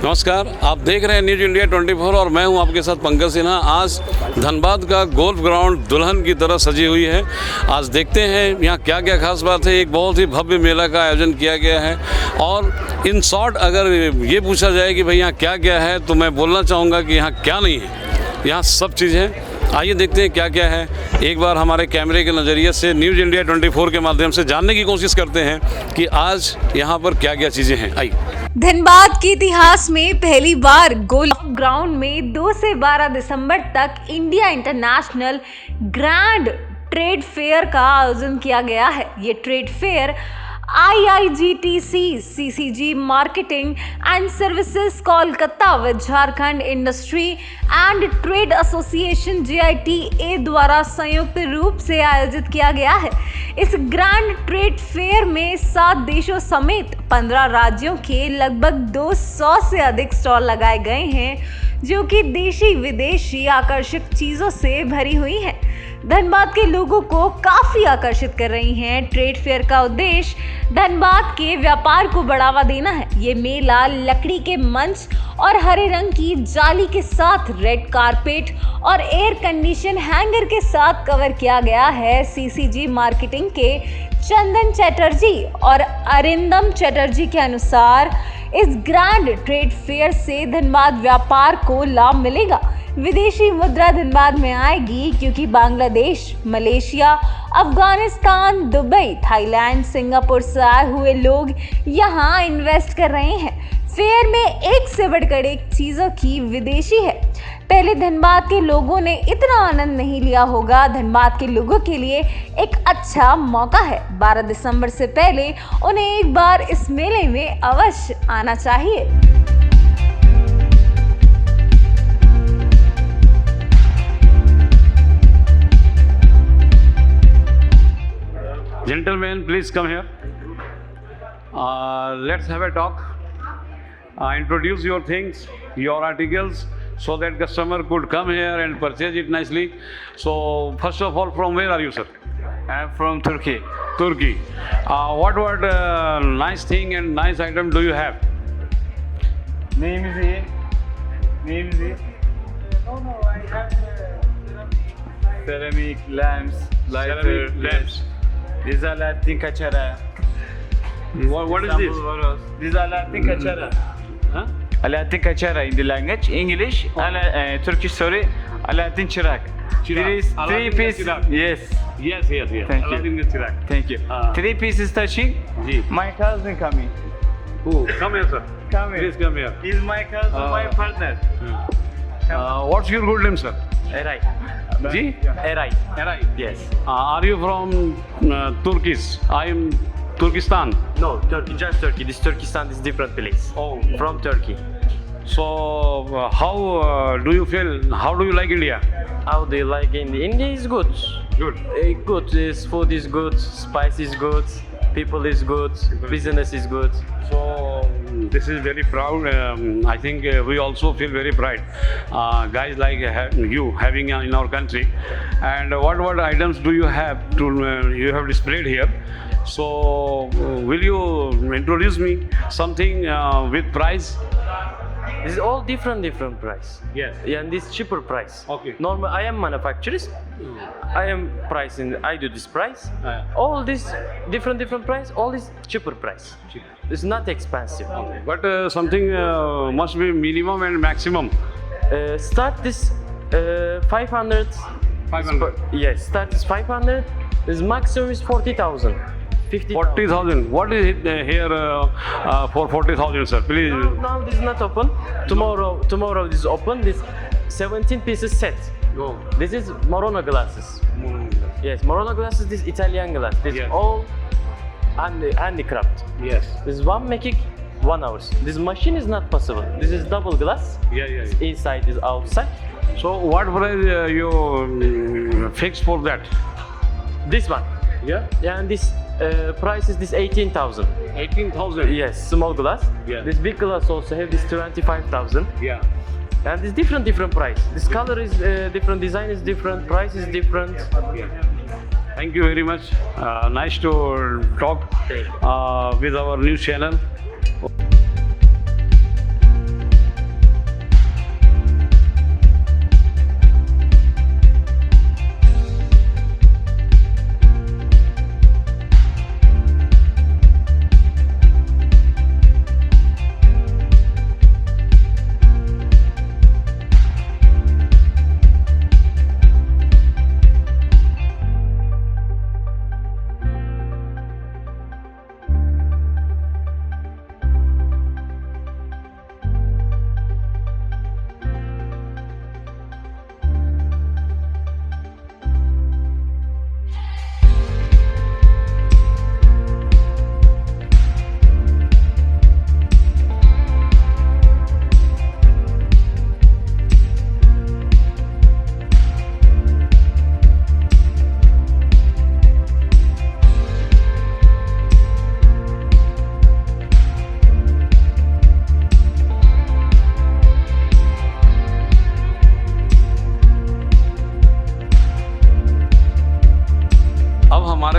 नमस्कार, आप देख रहे हैं न्यूज इंडिया 24 और मैं हूं आपके साथ पंकज सिन्हा। आज धनबाद का गोल्फ ग्राउंड दुल्हन की तरह सजी हुई है। आज देखते हैं यहाँ क्या क्या खास बात है। एक बहुत ही भव्य मेला का आयोजन किया गया है और इन शॉर्ट अगर ये पूछा जाए कि भाई यहाँ क्या क्या है तो मैं बोलना चाहूँगा कि यहाँ क्या नहीं है, यहाँ सब चीज़ है। आइए देखते हैं क्या क्या है। एक बार हमारे कैमरे के नज़रिए से न्यूज इंडिया 24 के माध्यम से जानने की कोशिश करते हैं कि आज यहाँ पर क्या क्या चीज़ें हैं। आइए। धनबाद के इतिहास में पहली बार गोल्फ ग्राउंड में 2 से 12 दिसंबर तक India international grand trade fair का आयोजन किया गया है। ये trade fair IIGTC CCG marketing and services Kolkata व Jharkhand industry and trade association JITA द्वारा संयुक्त रूप से आयोजित किया गया है। इस ग्रैंड ट्रेड फेयर में 7 देशों समेत 15 राज्यों के लगभग 200 से अधिक स्टॉल लगाए गए हैं, जो कि देशी विदेशी आकर्षक चीजों से भरी हुई हैं। धनबाद के लोगों को काफी आकर्षित कर रही हैं। ट्रेड फेयर का उद्देश्य धनबाद के व्यापार को बढ़ावा देना है। ये मेला लकड़ी के मंच और हरे रंग की जाली के साथ रेड कारपेट और एयर कंडीशन हैंगर के साथ कवर किया गया है। CCG मार्केटिंग के चंदन चैटर्जी और अरिंदम चैटर्जी के अनुसार इस ग्रैंड ट्रेड फेयर से धनबाद व्यापार को लाभ मिलेगा। विदेशी मुद्रा धनबाद में आएगी क्योंकि Bangladesh, Malaysia, Afghanistan, Dubai, Thailand, Singapore से आए हुए लोग यहाँ इन्वेस्ट कर रहे हैं। फेयर में एक से बढ़कर एक चीज़ों की विदेशी है। पहले धनबाद के लोगों ने इतना आनंद नहीं लिया होगा। धनबाद के लोगों के लिए एक अच्छा मौका है। 12 दिसंबर से पहले उन्हें एक बार इस मेले में अवश्य आना चाहिए। Gentlemen, please come here. Let's have a talk. Introduce your things, your articles, so that customer could come here and purchase it nicely. So, first of all, from where are you, sir? I'm from Turkey. Turkey. What nice thing and nice item do you have? Neyimizi? I have ceramic lamps, lighter, Ceramic lamps. These are Latin kachara. What is this? These are Latin kachara. Huh? Latin kachara in the language. English, Turkish, sorry, Latin chirak. There is three Aladdin pieces. chirak. Yes. Yes. Thank you. Aladdin ka chirak. Thank you. 3 pieces touching. Ji. My cousin coming. Who? Come here, sir. Come here. Please come here. He's my cousin, my partner. What's your good name, sir? Eray. Ji? Eray. Eray. Yes. Are you from Turkish? I am Turkestan. No, Turkey, just Turkey. This Turkestan is different place. Oh. From Turkey. So, how do you feel? How do you like India? How do you like India? India is good. Good. Good. This food is good. Spice is good. People is good. Business is good. So, this is very proud. I think we also feel very proud. Guys like you having in our country. And what items do you have you have displayed here? So, will you introduce me something with price? This is all different price. Yes. Yeah, and this cheaper price. Okay. Normal. I am manufacturers. I am pricing. I do this price. Yeah. All this different price. All this cheaper price. It's not expensive. But something must be minimum and maximum. Start this 500. 500. Yes, start this 500. This maximum is 40,000. 40,000. What is it here for 40,000, sir? Please. Now this is not open. Tomorrow this is open. This 17 pieces set. Go. This is Morona glasses. Yes, Morona glasses. This Italian glass. This Yes. all handicraft. Yes. This is one making 1 hour. This machine is not possible. This is double glass. Yeah. Inside is outside. So, what price you fix for that? This one. Yeah. Yeah, and this price is this 18,000. 18,000. Yes, small glass. Yeah. This big glass also have this 25,000. Yeah. And it's different price. This color is different, design is different, price is different. Yeah. Thank you very much. Nice to talk with our news channel.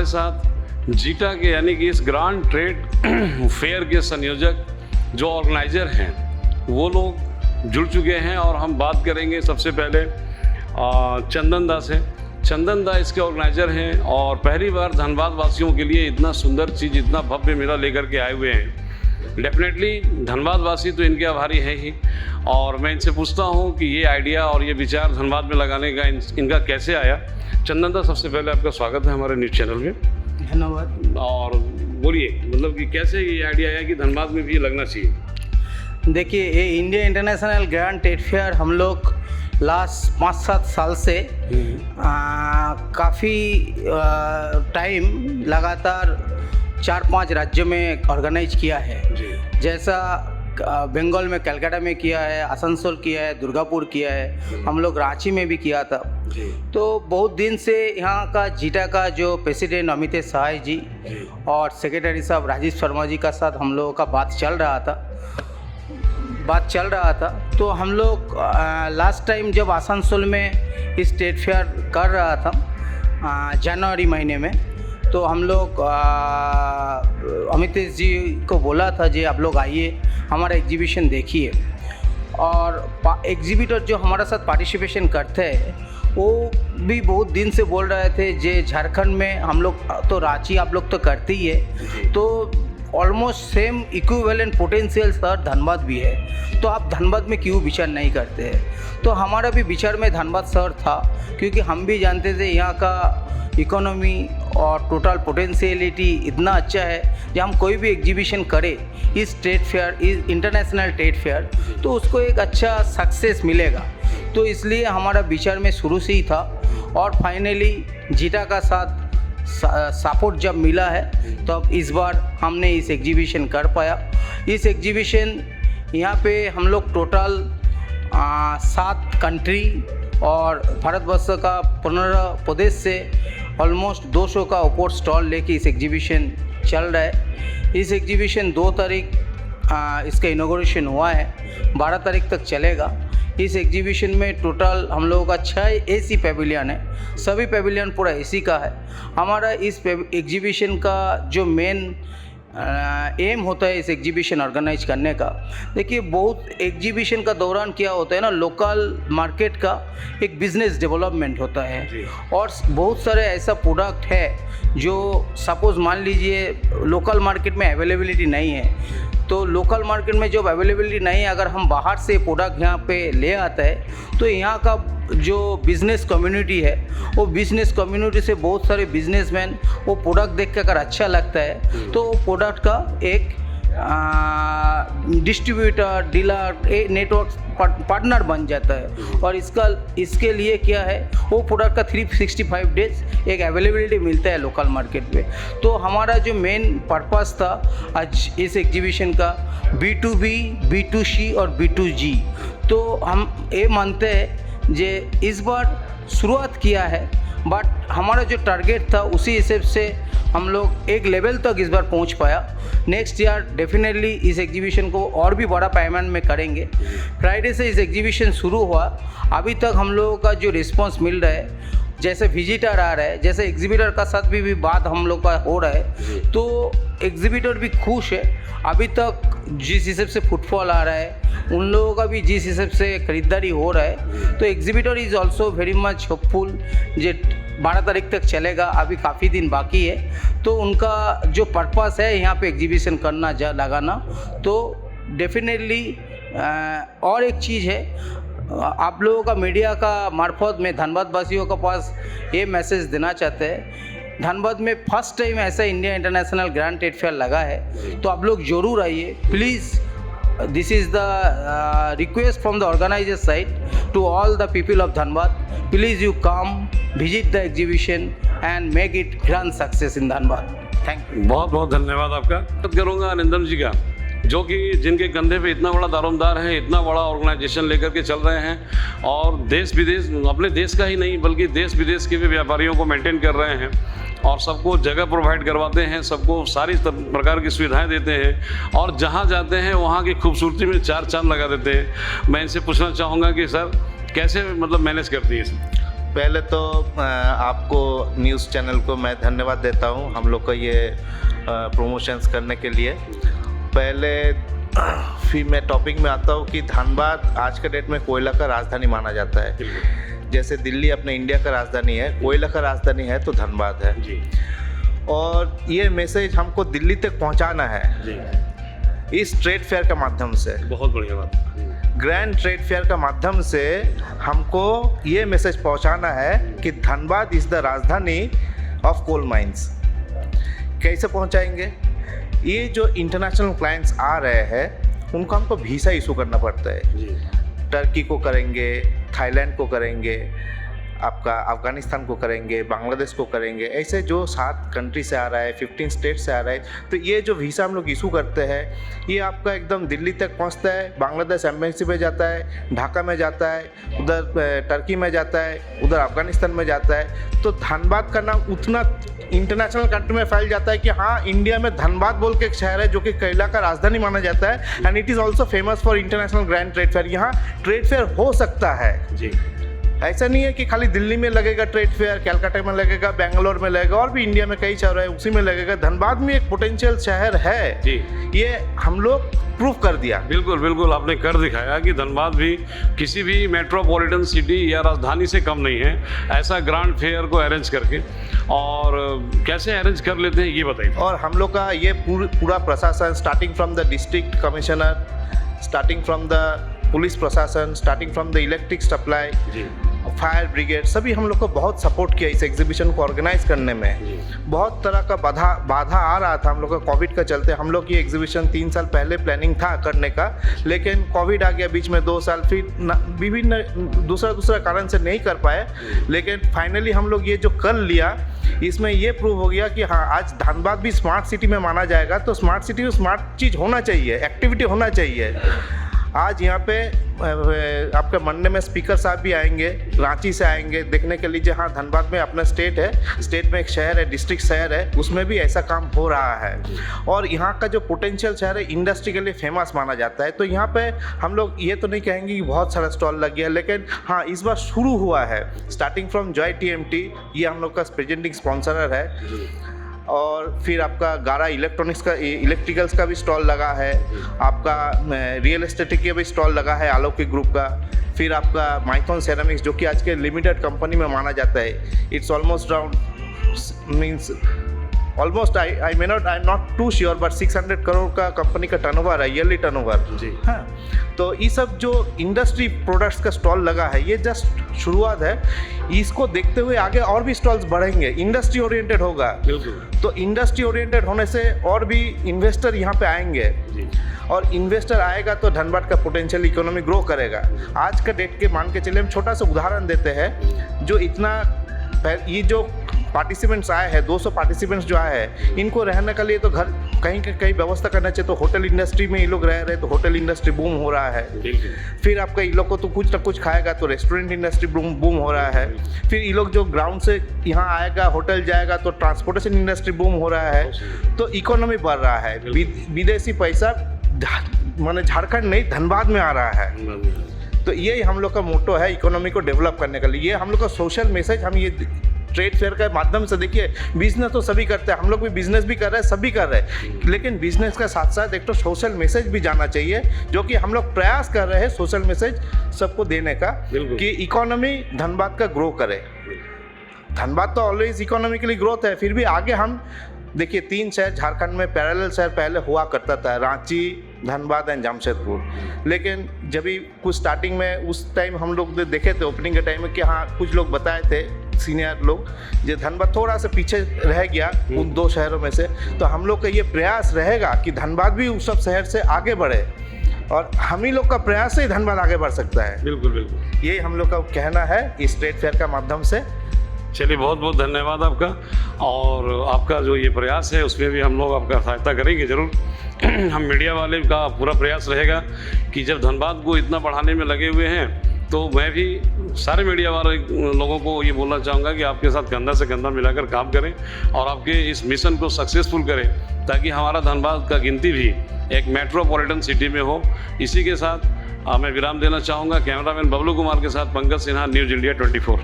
हमारे साथ zeta के यानी कि इस grand trade fair के संयोजक जो organiser हैं वो लोग जुड़ चुके हैं और हम बात करेंगे सबसे पहले चंदन दा से। चंदन दा इसके ऑर्गेनाइज़र हैं और पहली बार धनबाद वासियों के लिए इतना सुंदर चीज़, इतना भव्य मेला लेकर के आए हुए हैं। डेफिनेटली धनबाद वासी तो इनके आभारी हैं ही, और मैं इनसे पूछता हूं कि ये आइडिया और ये विचार धनबाद में लगाने का इनका कैसे आया। चंदन दा, सबसे पहले आपका स्वागत है हमारे न्यूज़ चैनल में। धन्यवाद। और बोलिए, मतलब कि कैसे ये आइडिया आया कि धनबाद में भी ये लगना चाहिए। देखिए, ये India international grand trade fair हम लोग लास्ट 5-7 साल से काफ़ी टाइम लगातार 4-5 राज्यों में ऑर्गेनाइज किया है। जैसा बंगाल में कलकत्ता में किया है, आसनसोल किया है, दुर्गापुर किया है, हम लोग रांची में भी किया था। तो बहुत दिन से यहाँ का जीटा का जो प्रेसिडेंट अमित सहाय जी और सेक्रेटरी साहब राजेश शर्मा जी का साथ हम लोगों का बात चल रहा था। तो हम लोग लास्ट टाइम जब आसनसोल में इस ट्रेड फेयर कर रहा था जनवरी महीने में, तो हम लोग अमितेश जी को बोला था जी आप लोग आइए हमारा एग्जीबिशन देखिए। और एग्जीबिटर जो हमारे साथ पार्टिसिपेशन करते हैं वो भी बहुत दिन से बोल रहे थे जे झारखंड में हम लोग तो रांची आप लोग तो करते ही है, तो almost same equivalent potential sir Dhanbad भी है, तो आप धनबाद में क्यों विचार नहीं करते हैं। तो हमारा भी विचार में धनबाद शहर था, क्योंकि हम भी जानते थे यहाँ का इकोनॉमी और टोटल पोटेंशियलिटी इतना अच्छा है कि हम कोई भी एग्जीबिशन करें इस ट्रेड फेयर, इस इंटरनेशनल ट्रेड फेयर, तो उसको एक अच्छा सक्सेस मिलेगा। तो इसलिए हमारा विचार में शुरू से ही था, और फाइनली जीटा का साथ सपोर्ट जब मिला है तब तो इस बार हमने इस एग्जीबिशन कर पाया। इस एग्जीबिशन यहाँ पे हम लोग टोटल 7 कंट्री और भारतवर्ष का 15 प्रदेश से ऑलमोस्ट 200 का ऊपर स्टॉल लेके इस एग्जीबिशन चल रहा है। इस एग्जीबिशन 2 तारीख इसका इनॉग्रेशन हुआ है, 12 तारीख तक चलेगा। इस एग्जीबिशन में टोटल हम लोगों का 6 एसी पैविलियन है, सभी पैविलियन पूरा एसी का है। हमारा इस एग्जीबिशन का जो मेन एम होता है इस एग्जीबिशन ऑर्गेनाइज करने का, देखिए बहुत एग्जीबिशन का दौरान क्या होता है ना, लोकल मार्केट का एक बिजनेस डेवलपमेंट होता है, और बहुत सारे ऐसा प्रोडक्ट है जो सपोज़ मान लीजिए लोकल मार्केट में अवेलेबिलिटी नहीं है, तो लोकल मार्केट में जब अवेलेबिलिटी नहीं है, अगर हम बाहर से प्रोडक्ट यहाँ पे ले आते हैं तो यहाँ का जो बिज़नेस कम्युनिटी है वो बिज़नेस कम्युनिटी से बहुत सारे बिजनेसमैन वो प्रोडक्ट देख के अगर अच्छा लगता है तो वो प्रोडक्ट का एक डिस्ट्रीब्यूटर, डीलर, नेटवर्क पार्टनर बन जाता है। और इसके लिए क्या है, वो प्रोडक्ट का 365 डेज एक अवेलेबिलिटी मिलता है लोकल मार्केट पे। तो हमारा जो मेन पर्पस था आज इस एग्जीबिशन का B2B, B2C और B2G, तो हम ये मानते हैं जे इस बार शुरुआत किया है, बट हमारा जो टारगेट था उसी हिसाब से हम लोग एक लेवल तक इस बार पहुंच पाया। नेक्स्ट ईयर डेफिनेटली इस एग्जीबिशन को और भी बड़ा पैमाने में करेंगे। फ्राइडे से इस एग्जीबिशन शुरू हुआ, अभी तक हम लोगों का जो रिस्पांस मिल रहा है, जैसे विजिटर आ रहा है, जैसे एग्जीबिटर का साथ भी बात हम लोग का हो रहा है, तो एग्जीबिटर भी खुश है। अभी तक जिस हिसाब से फुटफॉल आ रहा है, उन लोगों का भी जिस हिसाब से खरीदारी हो रहा है, तो exhibitor is also very much hopeful जे 12 तारीख तक चलेगा, अभी काफ़ी दिन बाकी है। तो उनका जो पर्पस है यहाँ पे एग्जीबिशन करना लगाना, तो डेफिनेटली और एक चीज़ है, आप लोगों का मीडिया का मार्फत में धनबाद वासियों के पास ये मैसेज देना चाहते हैं, धनबाद में फर्स्ट टाइम ऐसा India international grand trade fair लगा है, तो आप लोग ज़रूर आइए please. This is the request from the organizer side to all the people of Dhanbad. Please you come, visit the exhibition and make it grand success in Dhanbad. Thank you. बहुत बहुत धन्यवाद आपका। बात करूँगा आनंदम जी का, जो कि जिनके कंधे पे इतना बड़ा दारोमदार है, इतना बड़ा ऑर्गेनाइजेशन लेकर के चल रहे हैं, और देश विदेश, अपने देश का ही नहीं बल्कि देश विदेश के भी व्यापारियों को मेंटेन कर रहे हैं, और सबको जगह प्रोवाइड करवाते हैं, सबको सारी प्रकार की सुविधाएं देते हैं, और जहां जाते हैं वहां की खूबसूरती में 4 चांद लगा देते हैं। मैं इनसे पूछना चाहूँगा कि सर कैसे मतलब मैनेज करती है? पहले तो आपको न्यूज़ चैनल को मैं धन्यवाद देता हूँ हम लोग को ये प्रमोशंस करने के लिए। पहले फिर मैं टॉपिक में आता हूँ कि धनबाद आज के डेट में कोयला का राजधानी माना जाता है। जैसे दिल्ली अपने इंडिया का राजधानी है, कोयला का राजधानी है तो धनबाद है जी। और ये मैसेज हमको दिल्ली तक पहुँचाना है जी। इस ट्रेड फेयर के माध्यम से। बहुत बढ़िया बात। ग्रैंड ट्रेड फेयर का माध्यम से हमको ये मैसेज पहुंचाना है कि धनबाद इज़ द राजधानी ऑफ कोल माइंस। कैसे पहुंचाएंगे? ये जो इंटरनेशनल क्लाइंट्स आ रहे हैं उनको हमको वीज़ा इशू करना पड़ता है जी। टर्की को करेंगे, थाईलैंड को करेंगे, आपका अफ़गानिस्तान को करेंगे, बांग्लादेश को करेंगे, ऐसे जो 7 कंट्री से आ रहा है, 15 स्टेट से आ रहा है। तो ये जो वीज़ा हम लोग इशू करते हैं ये आपका एकदम दिल्ली तक पहुंचता है, बांग्लादेश एम्बेसी में जाता है, ढाका में जाता है, उधर टर्की में जाता है, उधर अफ़गानिस्तान में जाता है। तो धनबाद का नाम उतना इंटरनेशनल कंट्री में फैल जाता है कि हाँ, इंडिया में धनबाद बोल के एक शहर है जो कि कोयला का राजधानी माना जाता है। And it is also famous for international grand trade fair. यहाँ ट्रेड फेयर हो सकता है जी। ऐसा नहीं है कि खाली दिल्ली में लगेगा ट्रेड फेयर, कलकत्ता में लगेगा, बेंगलोर में लगेगा, और भी इंडिया में कई शहर है उसी में लगेगा। धनबाद में एक पोटेंशियल शहर है जी। ये हम लोग प्रूव कर दिया। बिल्कुल बिल्कुल, आपने कर दिखाया कि धनबाद भी किसी भी मेट्रोपॉलिटन सिटी या राजधानी से कम नहीं है ऐसा ग्रैंड फेयर को अरेंज करके। और कैसे अरेंज कर लेते हैं ये बताइए। और हम लोग का ये पूरा प्रशासन starting from the district commissioner, starting from the police प्रशासन, starting from the electric supply, fire brigade, सभी हम लोग को बहुत सपोर्ट किया इस एग्जीबिशन को ऑर्गेनाइज करने में। बहुत तरह का बाधा आ रहा था हम लोग का कोविड का चलते। हम लोग की एग्जीबिशन 3 साल पहले प्लानिंग था करने का, लेकिन कोविड आ गया बीच में 2 साल, फिर विभिन्न दूसरा कारण से नहीं कर पाए। लेकिन फाइनली हम लोग ये जो कर लिया, इसमें ये प्रूव हो गया कि हाँ, आज धनबाद भी स्मार्ट सिटी में माना जाएगा। तो स्मार्ट सिटी में स्मार्ट चीज़ होना चाहिए, एक्टिविटी होना चाहिए। आज यहाँ पे आपके मंडे में स्पीकर साहब भी आएंगे, रांची से आएंगे देखने के लिए। हाँ, धनबाद में अपना स्टेट है, स्टेट में एक शहर है, डिस्ट्रिक्ट शहर है, उसमें भी ऐसा काम हो रहा है। और यहाँ का जो पोटेंशियल शहर है इंडस्ट्री के लिए फेमस माना जाता है। तो यहाँ पे हम लोग ये तो नहीं कहेंगे कि बहुत सारा स्टॉल लग गया, लेकिन हाँ, इस बार शुरू हुआ है स्टार्टिंग फ्रॉम जॉय TMT, ये हम लोग का प्रेजेंटिंग स्पॉन्सर है। और फिर आपका गारा इलेक्ट्रिकल्स का भी स्टॉल लगा है, आपका रियल एस्टेट का भी स्टॉल लगा है अलौकिक ग्रुप का। फिर आपका माइथॉन सेरामिक्स जो कि आज के लिमिटेड कंपनी में माना जाता है। It's almost almost I am not too sure, but 600 crore का कंपनी का टर्नओवर है, ईयरली टर्नओवर जी। हाँ, तो ये सब जो इंडस्ट्री प्रोडक्ट्स का स्टॉल लगा है ये जस्ट शुरुआत है। इसको देखते हुए आगे और भी स्टॉल्स बढ़ेंगे, इंडस्ट्री ओरिएंटेड होगा। तो इंडस्ट्री ओरिएंटेड होने से और भी इन्वेस्टर यहाँ पे आएंगे जी। और इन्वेस्टर आएगा तो धनबाद का पोटेंशियल इकोनॉमी ग्रो करेगा। आज का डेट के मान के चलिए, हम छोटा सा उदाहरण देते हैं। जो इतना ये जो पार्टिसिपेंट्स आए हैं, 200 पार्टिसिपेंट्स जो आए हैं, इनको रहने के लिए तो घर कहीं व्यवस्था करना चाहिए। तो होटल इंडस्ट्री में ये लोग रह रहे, तो होटल इंडस्ट्री बूम हो रहा है। फिर आपका ये लोग को तो कुछ ना कुछ खाएगा, तो रेस्टोरेंट इंडस्ट्री बूम हो रहा है। फिर ये लोग जो ग्राउंड से यहाँ आएगा, होटल जाएगा, तो ट्रांसपोर्टेशन इंडस्ट्री बूम हो रहा है। तो इकोनॉमी बढ़ रहा है, विदेशी पैसा माने झारखंड नहीं धनबाद में आ रहा है। तो ये हम लोग का मोटो है इकोनॉमी को डेवलप करने के लिए। ये हम लोग का सोशल मैसेज हम ये ट्रेड फेयर के माध्यम से, देखिए बिजनेस तो सभी करते हैं, हम लोग भी बिजनेस भी कर रहे हैं, सभी कर रहे हैं, लेकिन बिजनेस का साथ साथ एक तो सोशल मैसेज भी जाना चाहिए, जो कि हम लोग प्रयास कर रहे हैं सोशल मैसेज सबको देने का, कि इकोनॉमी धनबाद का ग्रो करे। धनबाद तो ऑलवेज इकोनॉमिकली ग्रोथ है, फिर भी आगे हम देखिए 3 शहर झारखंड में पैरेलल शहर पहले हुआ करता था, रांची, धनबाद एंड जमशेदपुर। लेकिन जब भी कुछ स्टार्टिंग में उस टाइम हम लोग देखे थे ओपनिंग के टाइम में कि हाँ, कुछ लोग बताए थे सीनियर लोग, जो धनबाद थोड़ा सा पीछे रह गया उन 2 शहरों में से। तो हम लोग का ये प्रयास रहेगा कि धनबाद भी उस सब शहर से आगे बढ़े, और हम ही लोग का प्रयास से ही धनबाद आगे बढ़ सकता है। बिल्कुल बिल्कुल, ये हम लोग का कहना है इस ट्रेड फेयर का माध्यम से। चलिए, बहुत बहुत धन्यवाद आपका। और आपका जो ये प्रयास है उसमें भी हम लोग आपका सहायता करेंगे ज़रूर। हम मीडिया वाले का पूरा प्रयास रहेगा कि जब धनबाद को इतना बढ़ाने में लगे हुए हैं, तो मैं भी सारे मीडिया वाले लोगों को ये बोलना चाहूँगा कि आपके साथ कंधा से कंधा मिलाकर काम करें और आपके इस मिशन को सक्सेसफुल करें, ताकि हमारा धनबाद का गिनती भी एक मेट्रोपॉलिटन सिटी में हो। इसी के साथ मैं विराम देना चाहूँगा। कैमरामैन बबलू कुमार के साथ पंकज सिन्हा, न्यूज़ इंडिया 24।